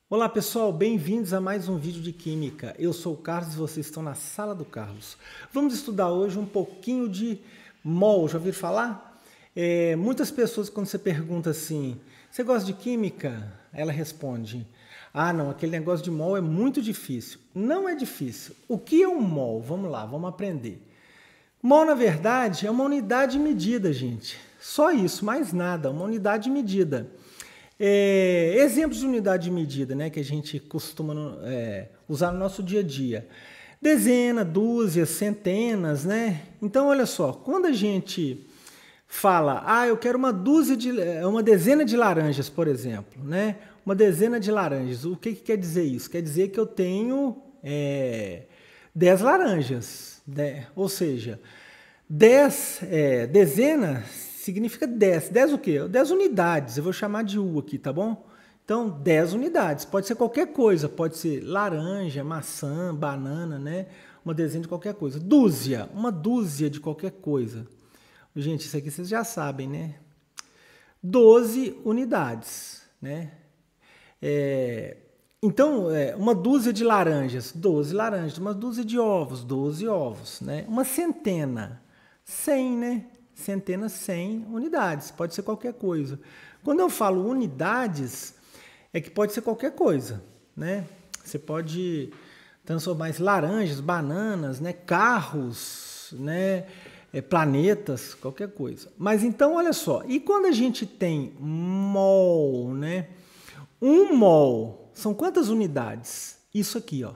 Olá pessoal, bem-vindos a mais um vídeo de Química. Eu sou o Carlos e vocês estão na sala do Carlos. Vamos estudar hoje um pouquinho de mol, já ouviram falar? Muitas pessoas quando você pergunta assim, você gosta de Química? Ela responde, ah não, aquele negócio de mol é muito difícil. Não é difícil. O que é um mol? Vamos lá, vamos aprender. Mol, na verdade, é uma unidade de medida, gente. Só isso, mais nada, uma unidade de medida. Exemplos de unidade de medida, né, que a gente costuma usar no nosso dia a dia. Dezena, dúzia, centenas, né? Então, olha só, quando a gente fala, eu quero uma dezena de laranjas, por exemplo, né? Uma dezena de laranjas. O que quer dizer isso? Quer dizer que eu tenho 10 laranjas, né? Ou seja, 10 dezenas significa 10. 10 o quê? 10 unidades. Eu vou chamar de U aqui, tá bom? Então, 10 unidades. Pode ser qualquer coisa. Pode ser laranja, maçã, banana, né? Uma dezena de qualquer coisa. Dúzia. Uma dúzia de qualquer coisa. Gente, isso aqui vocês já sabem, né? 12 unidades, né? Então, uma dúzia de laranjas, 12 laranjas. Uma dúzia de ovos, 12 ovos, né? Uma centena, 100, né? Centenas, 100 unidades, pode ser qualquer coisa. Quando eu falo unidades, é que pode ser qualquer coisa, né? Você pode transformar em laranjas, bananas, né? Carros, né? Planetas, qualquer coisa. Mas então, olha só, e quando a gente tem mol, né? Um mol, são quantas unidades? Isso aqui, ó,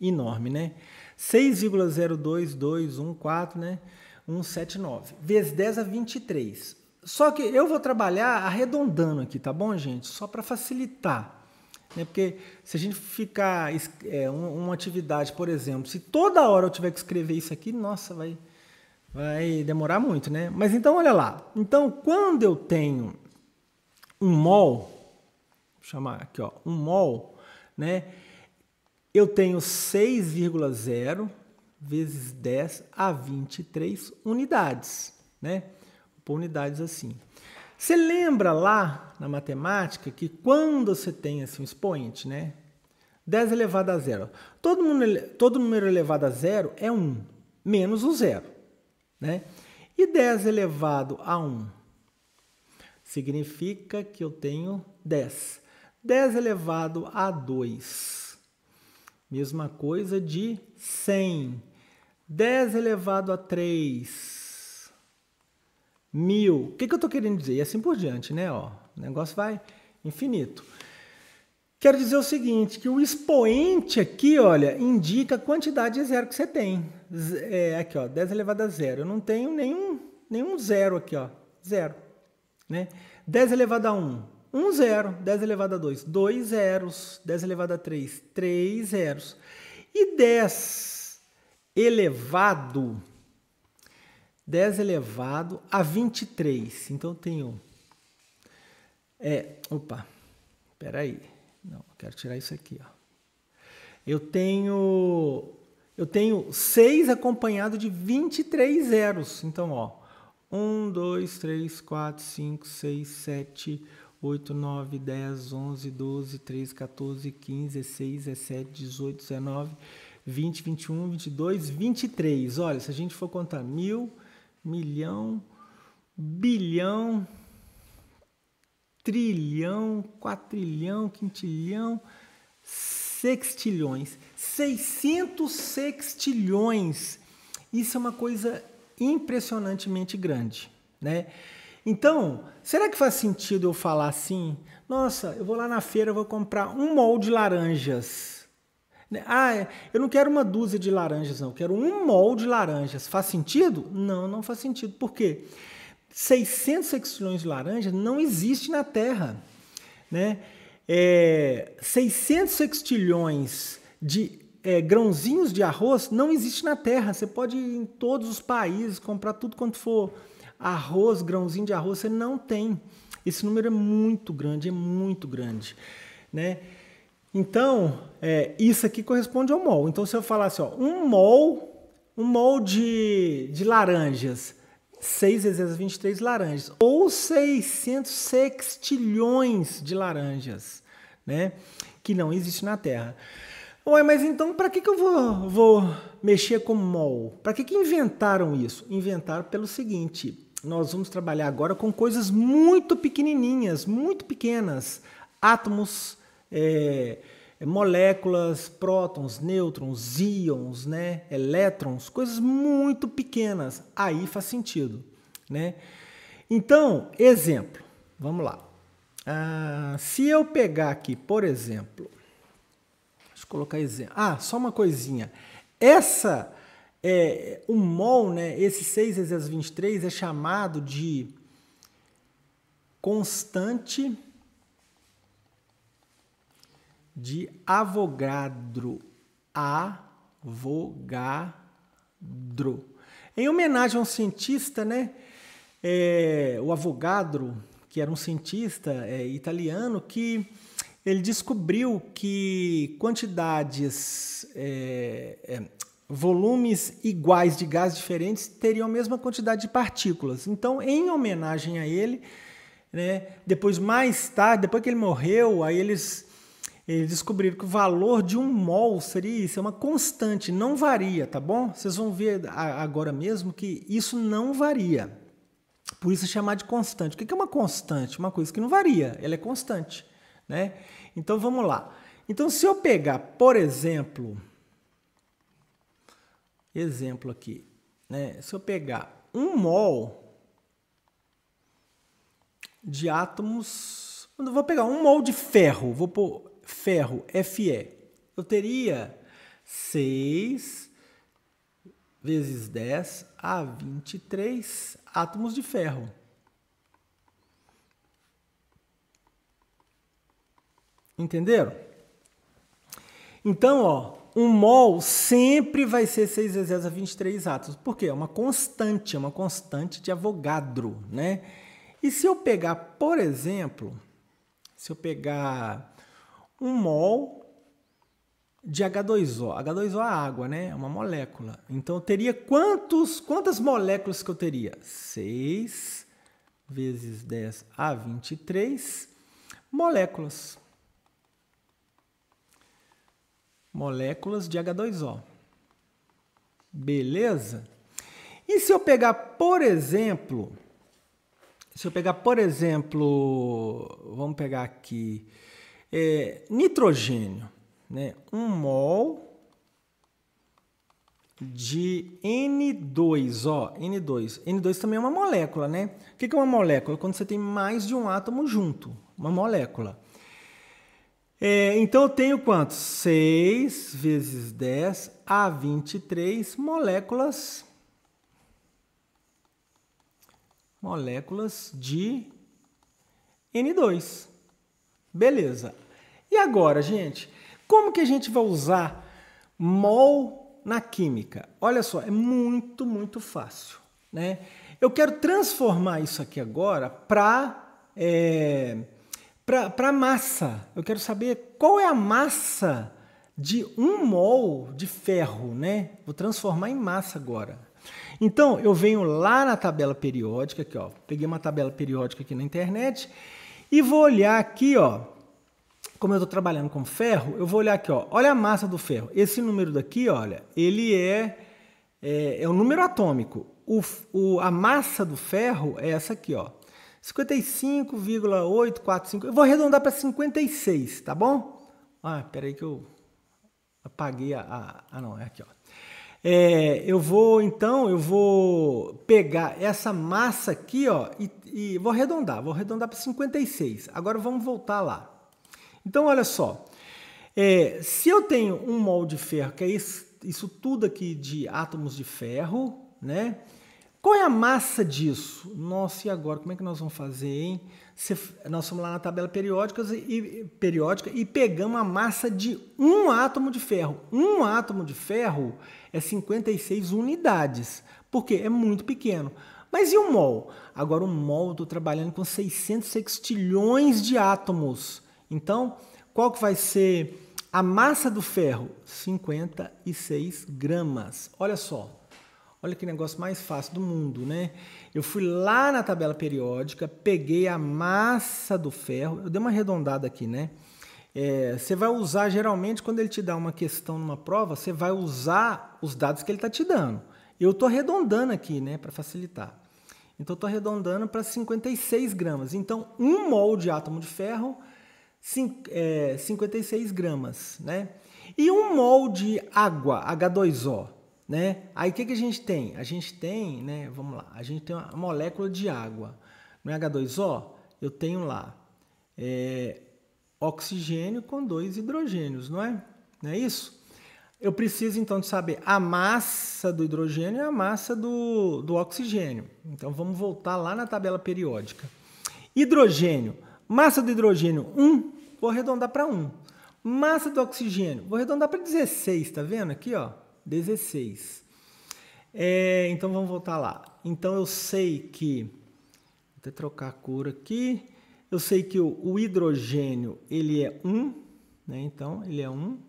enorme, né? 6,02214, né? 179, vezes 10 a 23. Só que eu vou trabalhar arredondando aqui, tá bom, gente? Só para facilitar. Né? Porque se a gente ficar uma atividade, por exemplo, se toda hora eu tiver que escrever isso aqui, nossa, vai demorar muito, né? Mas então, olha lá. Então, quando eu tenho um mol, vou chamar aqui, ó, um mol, né? Eu tenho 6,0 vezes 10 a 23 unidades, né? Vou pôr unidades assim. Você lembra lá na matemática que quando você tem assim um expoente, né? 10 elevado a zero. Todo número elevado a zero é 1, menos o zero, né? E 10 elevado a 1 significa que eu tenho 10. 10 elevado a 2. Mesma coisa de 100. 10 elevado a 3. 1000. O que eu estou querendo dizer? E assim por diante, né? Ó, o negócio vai infinito. Quero dizer o seguinte, que o expoente aqui, olha, indica a quantidade de zero que você tem. Aqui, ó, 10 elevado a 0. Eu não tenho nenhum zero aqui, ó. Zero. Né? 10 elevado a 1. 1 zero. 10 elevado a 2. 2 zeros. 10 elevado a 3. 3 zeros. E 10 elevado a 23. Então, eu tenho... Peraí. Não, eu quero tirar isso aqui. Ó. Eu tenho 6 acompanhado de 23 zeros. Então, ó. 1, 2, 3, 4, 5, 6, 7, 8, 9, 10, 11, 12, 13, 14, 15, 16, 17, 18, 19, 20, 21, 22, 23. Olha, se a gente for contar 1000, milhão, bilhão, trilhão, quatrilhão, quintilhão, sextilhões. 600 sextilhões. Isso é uma coisa impressionantemente grande, né? Então, será que faz sentido eu falar assim? Nossa, eu vou lá na feira, eu vou comprar um mol de laranjas. Eu não quero uma dúzia de laranjas, não. Eu quero um mol de laranjas. Faz sentido? Não, não faz sentido. Por quê? 600 sextilhões de laranja não existe na Terra, né? 600 sextilhões de grãozinhos de arroz não existe na Terra. Você pode ir em todos os países, comprar tudo quanto for arroz, grãozinho de arroz, você não tem. Esse número é muito grande, né? Então, isso aqui corresponde ao mol. Então, se eu falar assim, ó, um mol de laranjas, 6 vezes 23 laranjas, ou 600 sextilhões de laranjas, né? que não existe na Terra. Ué, mas então para que eu vou mexer com mol? Para que inventaram isso? Inventaram pelo seguinte: nós vamos trabalhar agora com coisas muito pequenininhas, muito pequenas, átomos, moléculas, prótons, nêutrons, íons, né, elétrons, coisas muito pequenas. Aí faz sentido, né? Então, exemplo, vamos lá. Se eu pegar aqui, por exemplo, deixa eu colocar exemplo. Só uma coisinha. O mol, né, esse 6 × 10⁻23 é chamado de constante de Avogadro. Avogadro. Em homenagem a um cientista, né, o Avogadro, que era um cientista italiano, que ele descobriu que quantidades, volumes iguais de gases diferentes teriam a mesma quantidade de partículas. Então, em homenagem a ele, né, mais tarde, depois que ele morreu, aí eles descobriram que o valor de um mol seria isso, é uma constante, não varia, tá bom? Vocês vão ver agora mesmo que isso não varia. Por isso é chamado de constante. O que é uma constante? Uma coisa que não varia, ela é constante, né? Então vamos lá. Então se eu pegar, por exemplo aqui, né? Se eu pegar um mol de átomos, eu vou pegar um mol de ferro, vou pôr ferro, Fe, eu teria 6 vezes 10⁻23 átomos de ferro. Entenderam? Então, ó, um mol sempre vai ser 6 vezes 10⁻23 átomos. Por quê? É uma constante de Avogadro, né? E se eu pegar, por exemplo, um mol de H2O. H2O é água, né? É uma molécula. Então, eu teria quantas moléculas que eu teria? 6 vezes 10⁻23 moléculas. Moléculas de H2O. Beleza? E se eu pegar, por exemplo, vamos pegar aqui, nitrogênio, né? Um mol de N2, ó, N2. N2 também é uma molécula, né? O que é uma molécula? Quando você tem mais de um átomo junto, uma molécula. Então eu tenho quantos? 6 vezes 10⁻23 moléculas de N2. Beleza. E agora, gente, como que a gente vai usar mol na química? Olha só, é muito, muito fácil, né? Eu quero transformar isso aqui agora para massa. Eu quero saber qual é a massa de um mol de ferro, né? Vou transformar em massa agora. Então, eu venho lá na tabela periódica, aqui, ó. Peguei uma tabela periódica aqui na internet e vou olhar aqui, ó. Como eu estou trabalhando com ferro, eu vou olhar aqui, ó. Olha a massa do ferro. Esse número daqui, olha, ele é um número atômico. A massa do ferro é essa aqui, ó. 55,845. Eu vou arredondar para 56, tá bom? Peraí que eu apaguei não, é aqui, ó. Eu vou pegar essa massa aqui, ó, e vou arredondar para 56. Agora vamos voltar lá. Então, olha só. Se eu tenho um mol de ferro, que é isso tudo aqui de átomos de ferro, né? Qual é a massa disso? Nossa, e agora? Como é que nós vamos fazer, hein? Nós fomos lá na tabela periódica e pegamos a massa de um átomo de ferro. Um átomo de ferro é 56 unidades, porque é muito pequeno. Mas e o mol? Agora, o mol, eu estou trabalhando com 600 sextilhões de átomos. Então, qual que vai ser a massa do ferro? 56 gramas. Olha só. Olha que negócio mais fácil do mundo, né? Eu fui lá na tabela periódica, peguei a massa do ferro, eu dei uma arredondada aqui, né? Você vai usar, geralmente, quando ele te dá uma questão numa prova, você vai usar os dados que ele está te dando. Eu estou arredondando aqui, né, para facilitar. Então, estou arredondando para 56 gramas. Então, 1 mol de átomo de ferro, 56 gramas, né? E 1 mol de água, H2O, né? Aí, o que a gente tem? A gente tem, né, vamos lá, a gente tem uma molécula de água. No H2O, eu tenho lá oxigênio com 2 hidrogênios, não é? Não é isso? Eu preciso, então, de saber a massa do hidrogênio e a massa do oxigênio. Então, vamos voltar lá na tabela periódica. Hidrogênio. Massa do hidrogênio, 1. Vou arredondar para 1. Massa do oxigênio. Vou arredondar para 16. Tá vendo aqui, ó? 16. Então, vamos voltar lá. Então, eu sei que... Vou até trocar a cor aqui. Eu sei que o hidrogênio, ele é 1. Né? Então, ele é 1.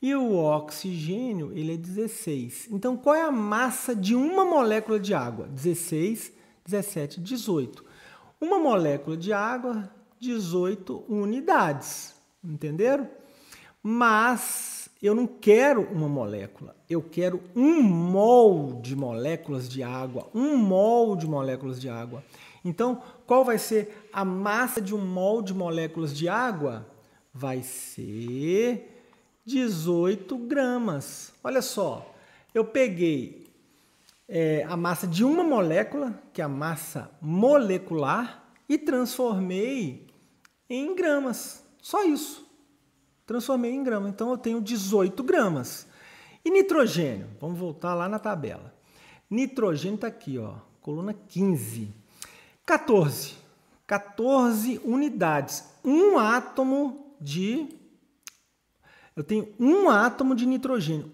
E o oxigênio, ele é 16. Então, qual é a massa de uma molécula de água? 16, 17, 18. Uma molécula de água, 18 unidades. Entenderam? Mas eu não quero uma molécula. Eu quero 1 mol de moléculas de água. 1 mol de moléculas de água. Então, qual vai ser a massa de 1 mol de moléculas de água? Vai ser 18 gramas. Olha só, eu peguei a massa de uma molécula, que é a massa molecular, e transformei em gramas. Só isso. Transformei em gramas. Então, eu tenho 18 gramas. E nitrogênio? Vamos voltar lá na tabela. Nitrogênio está aqui, ó, coluna 15. 14 unidades. Eu tenho 1 átomo de nitrogênio.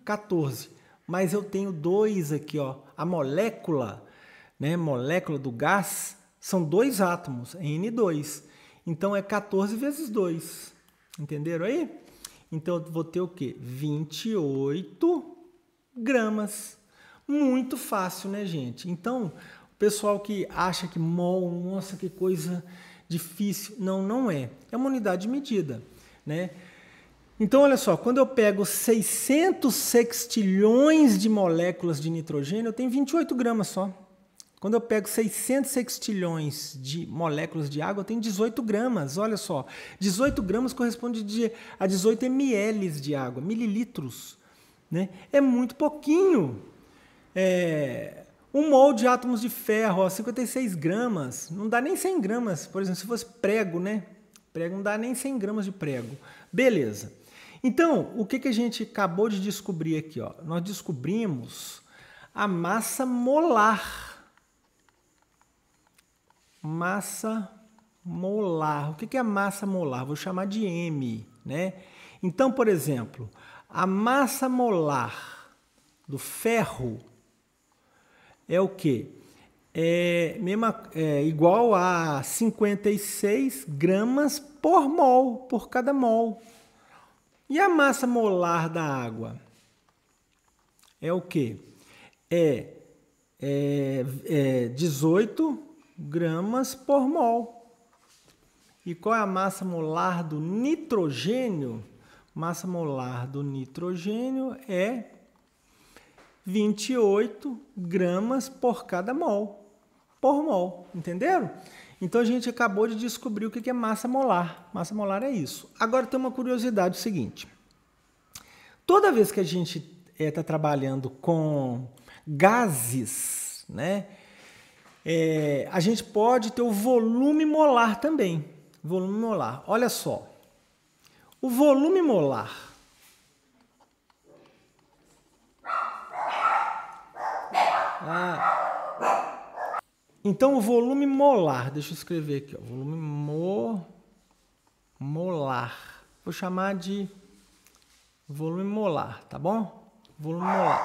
14. Mas eu tenho 2 aqui, ó. A molécula, né? Molécula do gás, são 2 átomos, N2. Então, é 14 vezes 2. Entenderam aí? Então, eu vou ter o quê? 28 gramas. Muito fácil, né, gente? Então, o pessoal que acha que mol, nossa, que coisa difícil. Não, não é. É uma unidade de medida, né? Então, olha só, quando eu pego 600 sextilhões de moléculas de nitrogênio, eu tenho 28 gramas só. Quando eu pego 600 sextilhões de moléculas de água, eu tenho 18 gramas. Olha só, 18 gramas corresponde a 18 ml de água, mililitros, né? É muito pouquinho. 1 mol de átomos de ferro, ó, 56 gramas. Não dá nem 100 gramas. Por exemplo, se fosse prego, né? Prego não dá nem 100 gramas de prego. Beleza. Então, o que a gente acabou de descobrir aqui? Ó? Nós descobrimos a massa molar. Massa molar. O que é a massa molar? Vou chamar de M, né? Então, por exemplo, a massa molar do ferro é o quê? É igual a 56 gramas por mol, por cada mol. E a massa molar da água? É o quê? 18 gramas por mol. E qual é a massa molar do nitrogênio? Massa molar do nitrogênio é 28 gramas por cada mol. Por mol, entenderam? Então, a gente acabou de descobrir o que é massa molar. Massa molar é isso. Agora, tem uma curiosidade, o seguinte. Toda vez que a gente está trabalhando com gases, né, a gente pode ter o volume molar também. Volume molar. Olha só. O volume molar. Então, o volume molar, deixa eu escrever aqui, ó, volume molar. Vou chamar de volume molar, tá bom? Volume molar.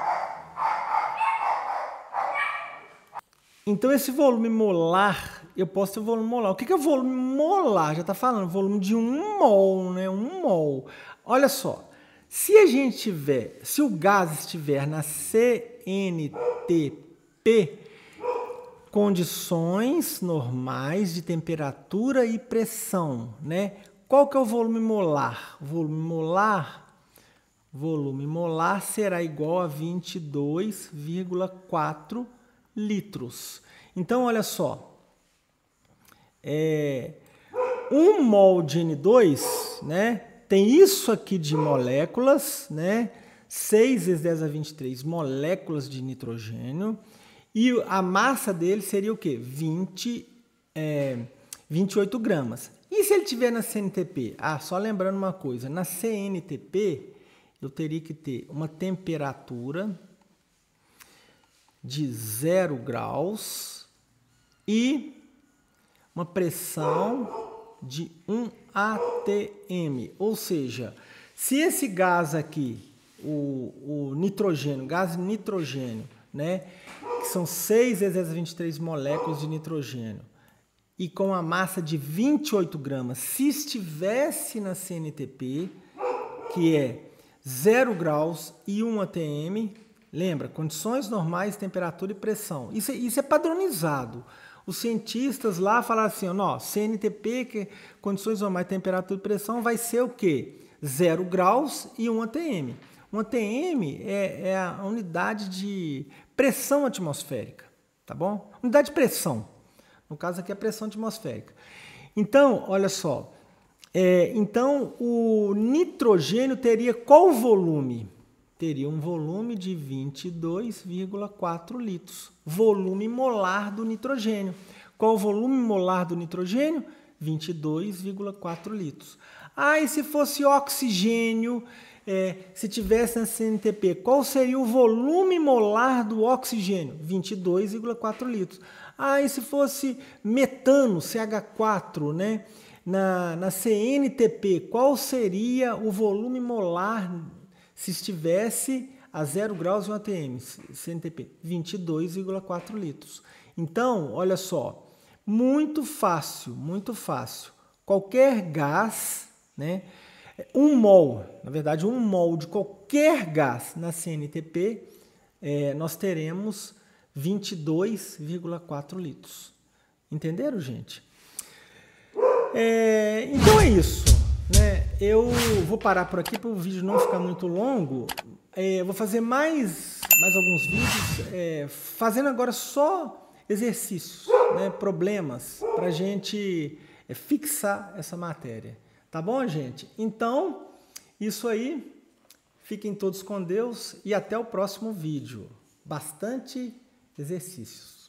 Então, esse volume molar, eu posso ter o volume molar. O que é o volume molar? Já está falando, volume de 1 mol, né? 1 mol. Olha só, se o gás estiver na CNTP, condições normais de temperatura e pressão, né? Qual que é o volume molar? Volume molar será igual a 22,4 litros. Então, olha só. 1 mol de N2, né, tem isso aqui de moléculas, né, 6 vezes 10 a 23 moléculas de nitrogênio, e a massa dele seria o quê? 28 gramas. E se ele tiver na CNTP? Só lembrando uma coisa, na CNTP eu teria que ter uma temperatura de 0 graus e uma pressão de 1 atm. Ou seja, se esse gás aqui, o nitrogênio, gás nitrogênio, né, que são 6 vezes 10 a 23 moléculas de nitrogênio, e com a massa de 28 gramas, se estivesse na CNTP, que é 0 graus e 1 atm, lembra, condições normais, temperatura e pressão. Isso é padronizado. Os cientistas lá falaram assim, ó, CNTP, que condições normais, temperatura e pressão, vai ser o quê? 0 graus e 1 atm. 1 atm é a unidade de pressão atmosférica, tá bom? Unidade de pressão. No caso aqui é a pressão atmosférica. Então, olha só. Então, o nitrogênio teria qual volume? Teria um volume de 22,4 litros. Volume molar do nitrogênio. Qual o volume molar do nitrogênio? 22,4 litros. E se fosse oxigênio, se tivesse na CNTP, qual seria o volume molar do oxigênio? 22,4 litros. E se fosse metano, CH4, né? Na CNTP, qual seria o volume molar se estivesse a 0 graus e 1 atm? CNTP, 22,4 litros. Então, olha só, muito fácil, muito fácil. Qualquer gás, né? 1 mol, na verdade, 1 mol de qualquer gás na CNTP, nós teremos 22,4 litros. Entenderam, gente? Então é isso, né? Eu vou parar por aqui para o vídeo não ficar muito longo. Vou fazer mais alguns vídeos, fazendo agora só exercícios, né? Problemas, para a gente fixar essa matéria. Tá bom, gente? Então, isso aí. Fiquem todos com Deus e até o próximo vídeo. Bastante exercícios.